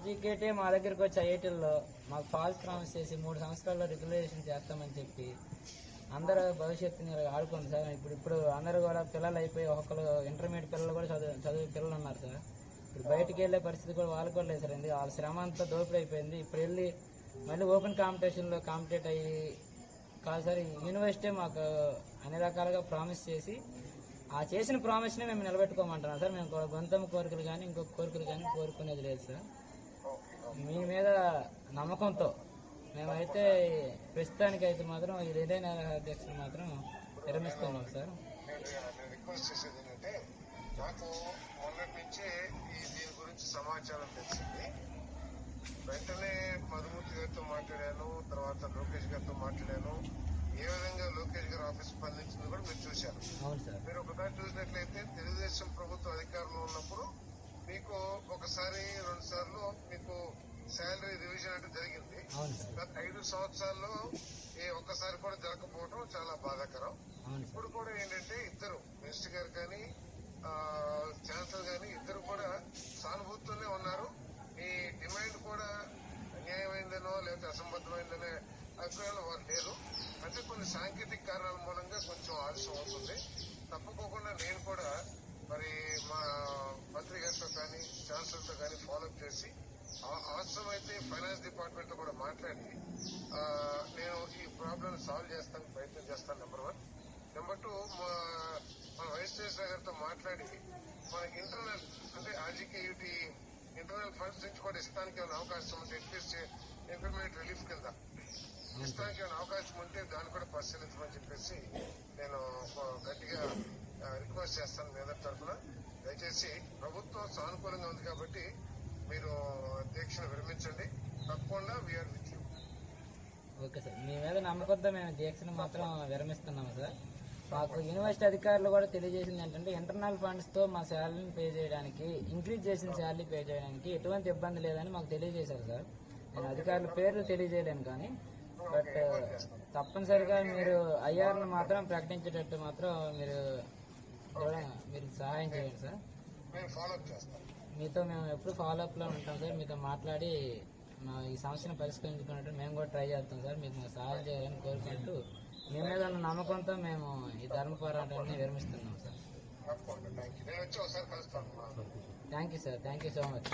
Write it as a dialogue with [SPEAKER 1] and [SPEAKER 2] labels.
[SPEAKER 1] జీకేటే మా దగ్గరకు వచ్చి ఐఐటీల్లో మాకు ఫాల్స్ ప్రామిస్ చేసి 3 సంవత్సరాల్లో రెగ్యులేషన్ చేస్తామని చెప్పి అందరూ భవిష్యత్తుని ఆడుకోండి సార్. ఇప్పుడు అందరూ కూడా పిల్లలు అయిపోయి ఒక్కొక్కరు ఇంటర్మీడియట్ పిల్లలు కూడా చదివే పిల్లలు ఉన్నారు సార్. ఇప్పుడు బయటికి వెళ్ళే పరిస్థితి కూడా వాళ్ళకు కూడా లేదు సార్. వాళ్ళ శ్రమ అంతా దోపిడీ అయిపోయింది. ఇప్పుడు వెళ్ళి మళ్ళీ ఓపెన్ కాంపిటీషన్లో కాంపిటేట్ అయ్యి కాదు సార్, యూనివర్సిటీ మాకు అన్ని రకాలుగా ప్రామిస్ చేసి ఆ చేసిన ప్రామిస్ని మేము నిలబెట్టుకోమంటున్నాం సార్. మేము గొంతమ్మ కోరికలు కానీ ఇంకొక కోరికలు కానీ కోరుకునేది లేదు సార్. మీ మీద నమ్మకంతో మేమైతే ప్రస్తుతానికి అయితే మాత్రం ఈ ఏదైనా అధ్యక్షులు మాత్రం విరమిస్తున్నాం సార్.
[SPEAKER 2] రిక్వెస్ట్ చేసేది ఏంటంటే, నాకు మొన్నటి నుంచే దీని గురించి సమాచారం తెలిసింది. వెంటనే మధుమూర్తి గారితో మాట్లాడాను, తర్వాత లోకేష్ గారితో మాట్లాడాను. ఏ విధంగా లోకేష్ గారు ఆఫీస్ స్పందించింది కూడా మీరు చూశారు. మీరు ఒకసారి చూసినట్లయితే తెలుగుదేశం ప్రభుత్వం అధికారంలో ఉన్నప్పుడు మీకు ఒకసారి 2 సార్లు మీకు శాలరీ రివిజన్ అంటే జరిగింది. గత 5 సంవత్సరాల్లో ఒక్కసారి కూడా జరగకపోవడం చాలా బాధాకరం. ఇప్పుడు కూడా ఏంటంటే ఇద్దరు మినిస్టర్ గారు కానీ ఛాన్సలర్ కానీ ఇద్దరు కూడా సానుభూతితోనే ఉన్నారు. ఈ డిమాండ్ కూడా అన్యాయమైందనో లేకపోతే అసంబద్ధమైందనే అభిప్రాయాలు వారు లేరు. అంటే కొన్ని సాంకేతిక కారణాల మూలంగా కొంచెం ఆలస్యం అవుతుంది. తప్పకోకుండా నేను కూడా మరి మా మంత్రి గారితో కానీ ఛాన్సలర్తో కానీ ఫాలోఅప్ చేసి అవసరమైతే ఫైనాన్స్ డిపార్ట్మెంట్ తో కూడా మాట్లాడి నేను ఈ ప్రాబ్లం సాల్వ్ చేస్తానికి ప్రయత్నం చేస్తాను. నెంబర్ 1. నెంబర్ 2, మన వైస్ ఛాన్సలర్ గారితో మాట్లాడి మన ఇంటర్నల్ అంటే ఆర్జీకేయూటీ ఇంటర్నల్ ఫండ్స్ నుంచి కూడా ఇస్తానికి ఏమైనా అవకాశం ఉంటే అట్లీస్ట్ ఇంటర్మీడియట్ రిలీఫ్ కింద ఇస్తానికి ఏమైనా అవకాశం ఉంటే దాన్ని కూడా పరిశీలించమని చెప్పేసి నేను గట్టిగా రిక్వెస్ట్ చేస్తాను మీ అందరి తరఫున. దయచేసి ప్రభుత్వం సానుకూలంగా ఉంది కాబట్టి మీరు దీక్షను విరమించండి. తప్పకుండా we're with you.
[SPEAKER 1] Okay sir, మీ మీద నమ్మకంతో మేము దీక్షను మాత్రం విరమిస్తున్నాము సార్. మాకు యూనివర్సిటీ అధికారులు కూడా తెలియజేసింది ఏంటంటే ఇంటర్నల్ ఫండ్స్ తో మా శాలరీని పే చేయడానికి, ఇంక్రీజ్ చేసిన శాలరీ పే చేయడానికి ఎటువంటి ఇబ్బంది లేదని మాకు తెలియజేశారు సార్. నేను అధికారుల పేర్లు తెలియజేయలేను కానీ బట్ తప్పనిసరిగా మీరు ఐఆర్ను మాత్రం ప్రకటించేటట్టు మాత్రం మీరు సహాయం చేయండి సార్. మీతో మేము ఎప్పుడు ఫాలోఅప్ లో ఉంటాం సార్. మీతో మాట్లాడి ఈ సమస్యను పరిష్కరించుకున్నట్టు మేము కూడా ట్రై చేస్తాం సార్. మీకు సహాయం చేయాలని కోరుకుంటూ మీ మీద ఉన్న నమ్మకంతో మేము ఈ ధర్మ పోరాటాన్ని విరమిస్తున్నాం sir. Thank you sir, thank you so much.